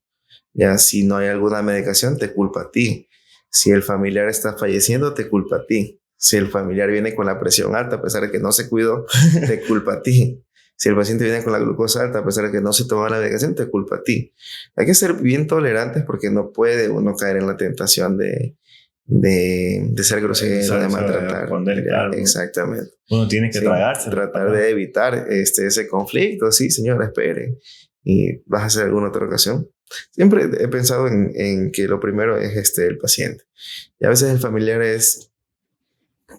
Ya, si no hay alguna medicación, te culpa a ti. Si el familiar está falleciendo, te culpa a ti. Si el familiar viene con la presión alta, a pesar de que no se cuidó, te culpa a ti. Si el paciente viene con la glucosa alta, a pesar de que no se toma la medicación, te culpa a ti. Hay que ser bien tolerantes porque no puede uno caer en la tentación de ser grosero, de maltratar. Claro, exactamente. Uno tiene que tratar de evitar ese conflicto. Sí, señora, espere. Y vas a hacer alguna otra ocasión. Siempre he pensado en que lo primero es el paciente. Y a veces el familiar es,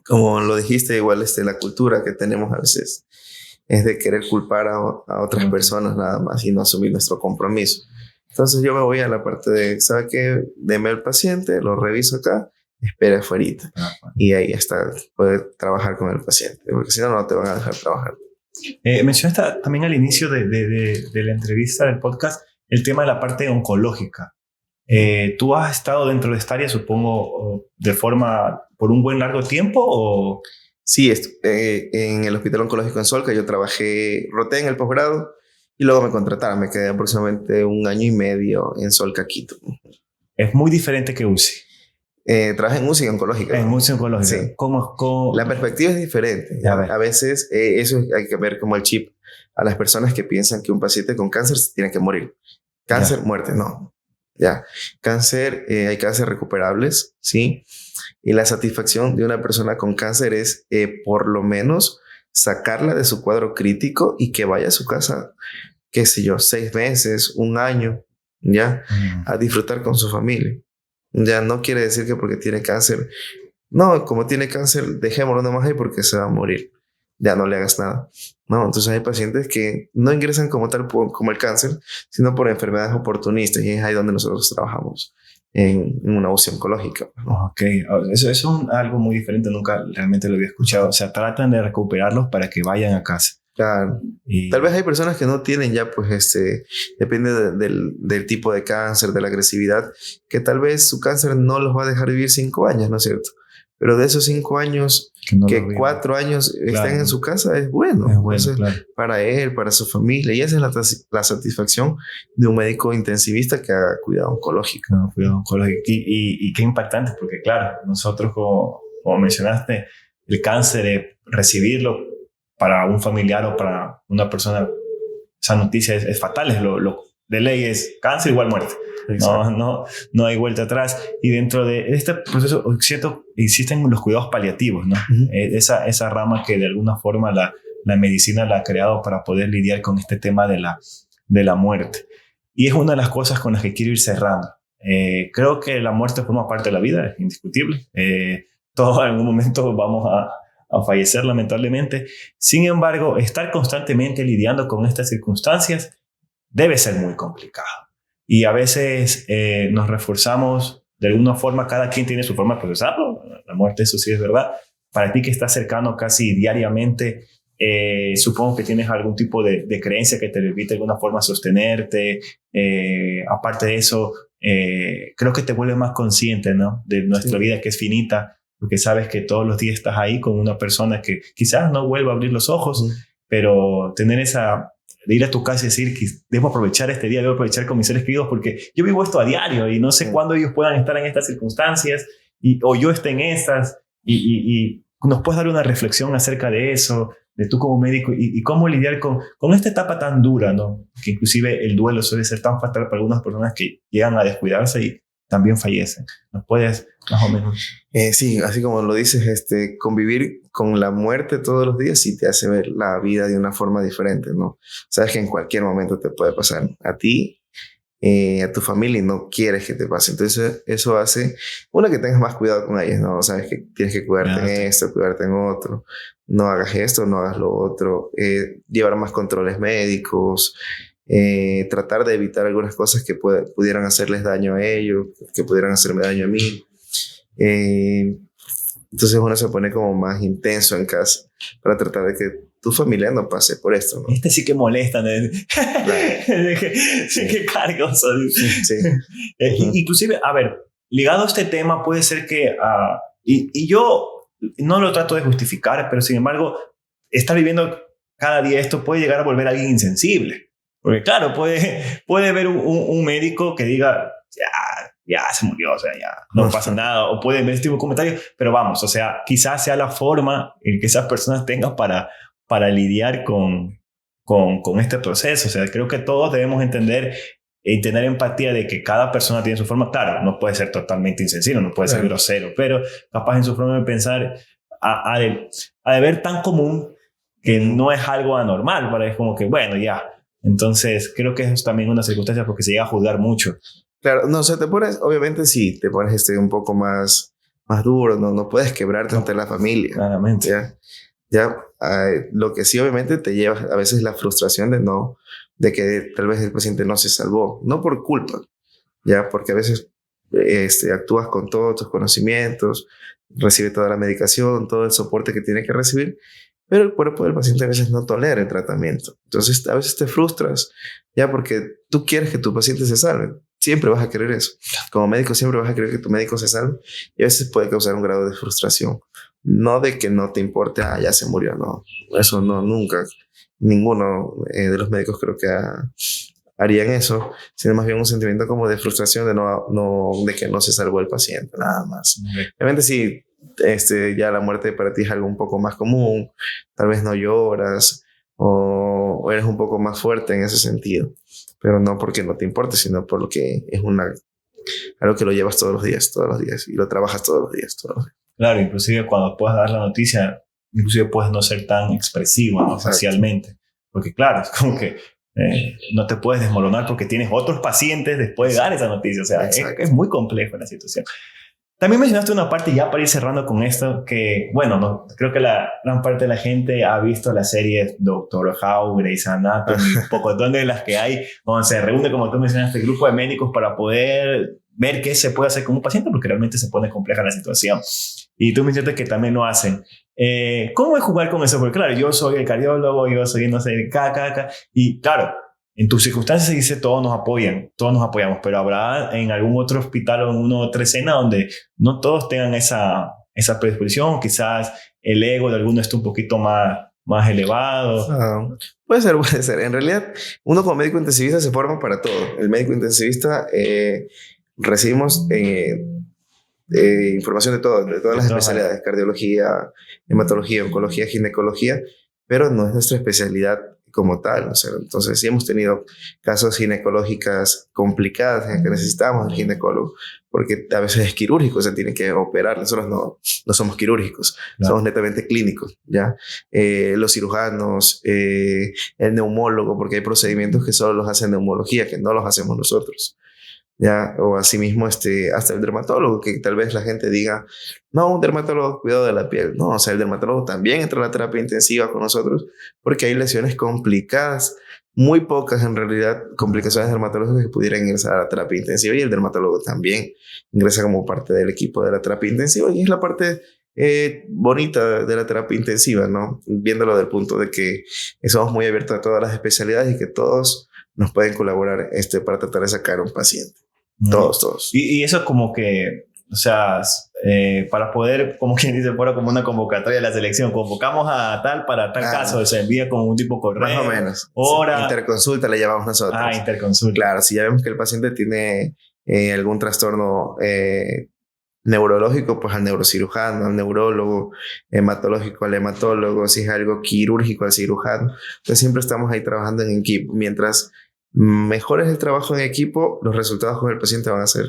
como lo dijiste, igual la cultura que tenemos a veces es de querer culpar a otras personas nada más y no asumir nuestro compromiso. Entonces yo me voy a la parte de, ¿sabe qué? Deme al paciente, lo reviso acá, espera afuera. Y ahí está, puede trabajar con el paciente, porque si no, no te van a dejar trabajar. Mencionaste también al inicio de la entrevista del podcast el tema de la parte oncológica. ¿Tú has estado dentro de esta área, supongo, por un buen largo tiempo o...? Sí, en el Hospital Oncológico en Solca yo roté en el posgrado y luego me contrataron. Me quedé aproximadamente 1 año y medio en Solca, Quito. Es muy diferente que UCI. Trabajé en UCI oncológica. En UCI oncológica. Sí. ¿Cómo? La perspectiva es diferente. A veces eso hay que ver como el chip a las personas que piensan que un paciente con cáncer se tiene que morir. Cáncer, muerte, no. Ya. Cáncer, hay cáncer recuperables, ¿sí? Y la satisfacción de una persona con cáncer es por lo menos sacarla de su cuadro crítico y que vaya a su casa, qué sé yo, 6 meses, 1 año, ya, a disfrutar con su familia. Ya no quiere decir que porque tiene cáncer, no, como tiene cáncer, dejémoslo nomás ahí porque se va a morir. Ya no le hagas nada. No, entonces hay pacientes que no ingresan como tal como el cáncer, sino por enfermedades oportunistas y es ahí donde nosotros trabajamos en una UCI oncológica. Ok, eso es algo muy diferente, nunca realmente lo había escuchado. O sea, tratan de recuperarlos para que vayan a casa. Claro. Tal vez hay personas que no tienen ya, pues, depende del tipo de cáncer, de la agresividad, que tal vez su cáncer no los va a dejar vivir 5 años, ¿no es cierto? Pero de esos 5 años, que 4 años estén en su casa es bueno. Entonces, para él, para su familia. Y esa es la satisfacción de un médico intensivista que haga cuidado oncológico. Cuidado oncológico. Y qué impactante, porque claro, nosotros, como mencionaste, el cáncer, recibirlo para un familiar o para una persona, esa noticia es fatal, lo de ley es cáncer igual muerte. No hay vuelta atrás. Y dentro de este proceso, cierto, existen los cuidados paliativos, ¿no? Uh-huh. Esa rama que de alguna forma la medicina la ha creado para poder lidiar con este tema de la muerte. Y es una de las cosas con las que quiero ir cerrando. Creo que la muerte forma parte de la vida, es indiscutible. Todos en algún momento vamos a fallecer, lamentablemente. Sin embargo, estar constantemente lidiando con estas circunstancias debe ser muy complicado. Y a veces nos reforzamos de alguna forma, cada quien tiene su forma de procesarlo. La muerte, eso sí es verdad. Para ti que estás cercano casi diariamente, supongo que tienes algún tipo de creencia que te permite de alguna forma sostenerte. Aparte de eso, creo que te vuelves más consciente, ¿no? De nuestra vida, que es finita, porque sabes que todos los días estás ahí con una persona que quizás no vuelva a abrir los ojos, pero tener de ir a tu casa y decir que debo aprovechar este día, debo aprovechar con mis seres queridos, porque yo vivo esto a diario y no sé cuándo ellos puedan estar en estas circunstancias o yo esté en estas, y nos puedes dar una reflexión acerca de eso, de tú como médico y cómo lidiar con esta etapa tan dura, ¿no? Que inclusive el duelo suele ser tan fatal para algunas personas que llegan a descuidarse y también fallecen. ¿Nos puedes más o menos? Sí, así como lo dices, convivir con la muerte todos los días sí te hace ver la vida de una forma diferente, ¿no? Sabes que en cualquier momento te puede pasar a ti, a tu familia, y no quieres que te pase. Entonces eso hace, que tengas más cuidado con ellos, ¿no? Sabes que tienes que cuidarte en esto, cuidarte en otro, no hagas esto, no hagas lo otro, llevar más controles médicos, tratar de evitar algunas cosas que pudieran hacerles daño a ellos, que pudieran hacerme daño a mí. Entonces uno se pone como más intenso en casa para tratar de que tu familia no pase por esto, ¿no? Sí que molesta, ¿no? Sí que cargoso. Sí. Inclusive, a ver, ligado a este tema puede ser que, y yo no lo trato de justificar, pero sin embargo, estar viviendo cada día esto puede llegar a volver a alguien insensible. Porque claro, puede ver un médico que diga, ya se murió, o sea, ya no pasa nada, o puede ver este tipo de comentarios, pero vamos, o sea, quizás sea la forma en que esas personas tengan para lidiar con este proceso. O sea, creo que todos debemos entender y tener empatía de que cada persona tiene su forma. Claro, no puede ser totalmente insensible, no puede ser grosero, pero capaz en su forma de pensar a de ver tan común que no es algo anormal, para es como que, bueno, ya. Entonces, creo que eso es también una circunstancia porque se llega a juzgar mucho. Claro, no, o sea, te pones, obviamente sí, te pones un poco más duro, no puedes quebrarte ante la familia. Claramente. Ya, lo que sí obviamente te lleva a veces la frustración de que tal vez el paciente no se salvó, no por culpa, ya, porque a veces actúas con todos tus conocimientos, recibe toda la medicación, todo el soporte que tiene que recibir, pero el cuerpo del paciente a veces no tolera el tratamiento. Entonces a veces te frustras, ya, porque tú quieres que tu paciente se salve. Siempre vas a querer eso. Como médico siempre vas a querer que tu médico se salve, y a veces puede causar un grado de frustración. No de que no te importe, ya se murió, no. Eso no, nunca. Ninguno de los médicos creo que harían eso, sino más bien un sentimiento como de frustración de que no se salvó el paciente, nada más. Obviamente sí, ya la muerte para ti es algo un poco más común, tal vez no lloras o eres un poco más fuerte en ese sentido, pero no porque no te importe, sino por lo que es algo que lo llevas todos los días y lo trabajas todos los días. Claro, inclusive cuando puedas dar la noticia, inclusive puedes no ser tan expresivo, ¿no? Facialmente, porque claro, es como que no te puedes desmoronar porque tienes otros pacientes después de dar esa noticia. O sea, es muy complejo la situación. También mencionaste una parte, ya para ir cerrando con esto, que, bueno, no, creo que la gran parte de la gente ha visto las series Doctor House, Grey's Anatomy, un poco de las que hay, donde se reúne, como tú mencionaste, el grupo de médicos para poder ver qué se puede hacer con un paciente, porque realmente se pone compleja la situación. Y tú mencionaste que también lo hacen. ¿Cómo es jugar con eso? Porque claro, yo soy el cardiólogo, yo soy, no sé, y claro, en tus circunstancias se dice todos nos apoyamos, pero habrá en algún otro hospital o en una otra escena donde no todos tengan esa predisposición, quizás el ego de alguno esté un poquito más elevado. Puede ser. En realidad, uno como médico intensivista se forma para todo. El médico intensivista recibimos información de todas las especialidades, cardiología, hematología, oncología, ginecología, pero no es nuestra especialidad como tal. O sea, entonces sí hemos tenido casos ginecológicas complicadas en que necesitamos el ginecólogo, porque a veces es quirúrgico, o sea, tienen que operar. Nosotros no somos quirúrgicos, claro, somos netamente clínicos, ¿ya? Los cirujanos, el neumólogo, porque hay procedimientos que solo los hacen neumología, que no los hacemos nosotros, ¿ya? O asimismo, hasta el dermatólogo, que tal vez la gente diga, no, un dermatólogo, cuidado de la piel. No, o sea, el dermatólogo también entra a la terapia intensiva con nosotros, porque hay lesiones complicadas, muy pocas en realidad, complicaciones dermatológicas que pudieran ingresar a la terapia intensiva, y el dermatólogo también ingresa como parte del equipo de la terapia intensiva, y es la parte bonita de la terapia intensiva, ¿no? Viéndolo del punto de que somos muy abiertos a todas las especialidades y que todos nos pueden colaborar para tratar de sacar a un paciente. Todos. Y eso es como que, o sea, para poder, como quien dice, fuera como una convocatoria de la selección, convocamos a tal para tal caso, se envía con un tipo correo. Más o menos. Hora. Interconsulta le llamamos nosotros. Interconsulta. Claro, si ya vemos que el paciente tiene algún trastorno neurológico, pues al neurocirujano, al neurólogo, hematológico, al hematólogo, si es algo quirúrgico, al cirujano. Entonces siempre estamos ahí trabajando en equipo. Mientras mejor es el trabajo en equipo, los resultados con el paciente van a ser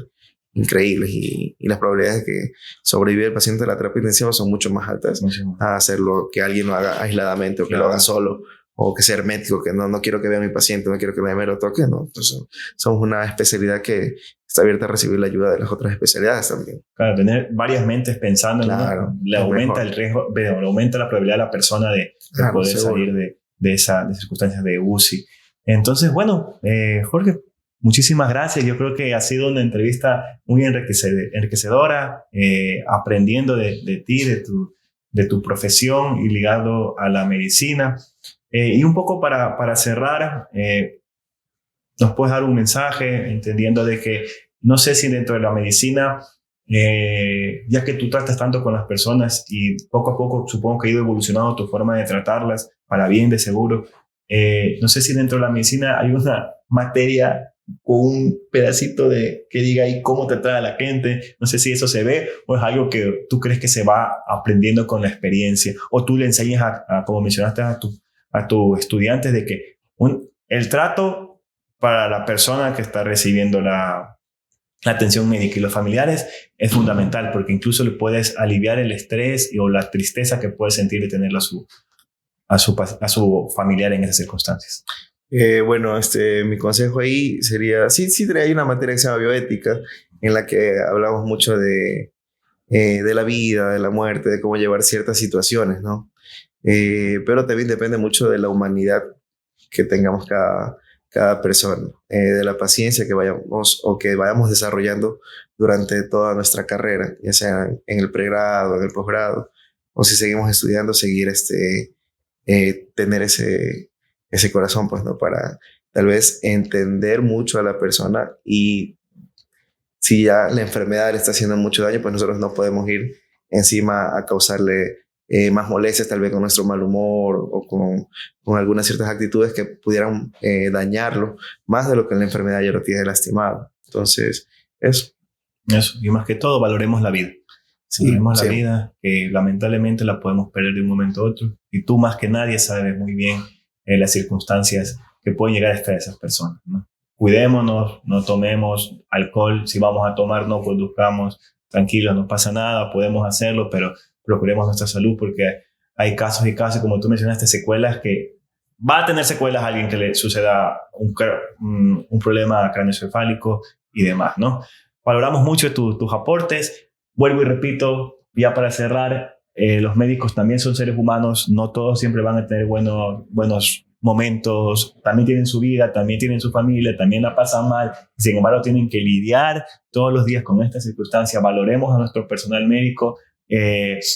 increíbles, y las probabilidades de que sobreviva el paciente a la terapia intensiva son mucho más altas a hacerlo que alguien lo haga aisladamente, o que lo haga solo, o que sea hermético, que no quiero que vea a mi paciente, no quiero que me lo toque, ¿no? Entonces somos una especialidad que está abierta a recibir la ayuda de las otras especialidades también. Claro, tener varias mentes pensando, claro, le aumenta el riesgo, le aumenta la probabilidad de la persona de poder salir de esas circunstancias de UCI. Entonces, bueno, Jorge, muchísimas gracias. Yo creo que ha sido una entrevista muy enriquecedora, aprendiendo de ti, de tu profesión y ligado a la medicina. Y un poco para cerrar, nos puedes dar un mensaje, entendiendo de que no sé si dentro de la medicina, ya que tú tratas tanto con las personas y poco a poco supongo que ha ido evolucionando tu forma de tratarlas para bien, de seguro. No sé si dentro de la medicina hay una materia con un pedacito que diga ahí cómo tratar a la gente. No sé si eso se ve o es algo que tú crees que se va aprendiendo con la experiencia, o tú le enseñas como mencionaste a tus estudiantes, de que el trato para la persona que está recibiendo la atención médica y los familiares es fundamental, porque incluso le puedes aliviar el estrés o la tristeza que puede sentir de tenerlo a su familiar en esas circunstancias. Bueno, mi consejo ahí sería, sí, hay una materia que se llama bioética, en la que hablamos mucho de la vida, de la muerte, de cómo llevar ciertas situaciones, ¿no? Pero también depende mucho de la humanidad que tengamos cada persona, de la paciencia que vayamos desarrollando durante toda nuestra carrera, ya sea en el pregrado, en el posgrado, o si seguimos estudiando, seguir tener ese corazón, pues, ¿no? Para tal vez entender mucho a la persona, y si ya la enfermedad le está haciendo mucho daño, pues nosotros no podemos ir encima a causarle más molestias, tal vez con nuestro mal humor o con algunas ciertas actitudes que pudieran dañarlo más de lo que la enfermedad ya lo tiene lastimado. Entonces, eso, y más que todo, valoremos la vida. Valoremos la vida, que lamentablemente la podemos perder de un momento a otro, y tú más que nadie sabes muy bien las circunstancias que pueden llegar hasta esas personas, ¿no? Cuidémonos, no tomemos alcohol. Si vamos a tomar, no conduzcamos, tranquilos, no pasa nada, podemos hacerlo, pero procuremos nuestra salud, porque hay casos y casos, como tú mencionaste, secuelas, que va a tener secuelas a alguien que le suceda un problema craneoencefálico y demás, ¿no? Valoramos mucho tus aportes. Vuelvo y repito, ya para cerrar, los médicos también son seres humanos, no todos siempre van a tener buenos momentos, también tienen su vida, también tienen su familia, también la pasan mal, sin embargo tienen que lidiar todos los días con esta circunstancia. Valoremos a nuestro personal médico,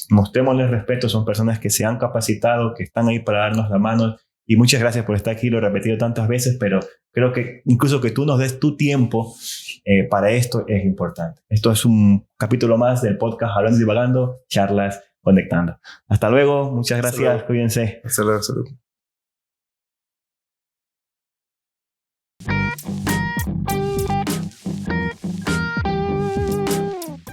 mostrémosles respeto, son personas que se han capacitado, que están ahí para darnos la mano, y muchas gracias por estar aquí, lo he repetido tantas veces, pero creo que incluso que tú nos des tu tiempo para esto es importante. Esto es un capítulo más del podcast Hablando y Divagando, charlas conectando. Hasta luego, muchas gracias, cuídense. Hasta luego.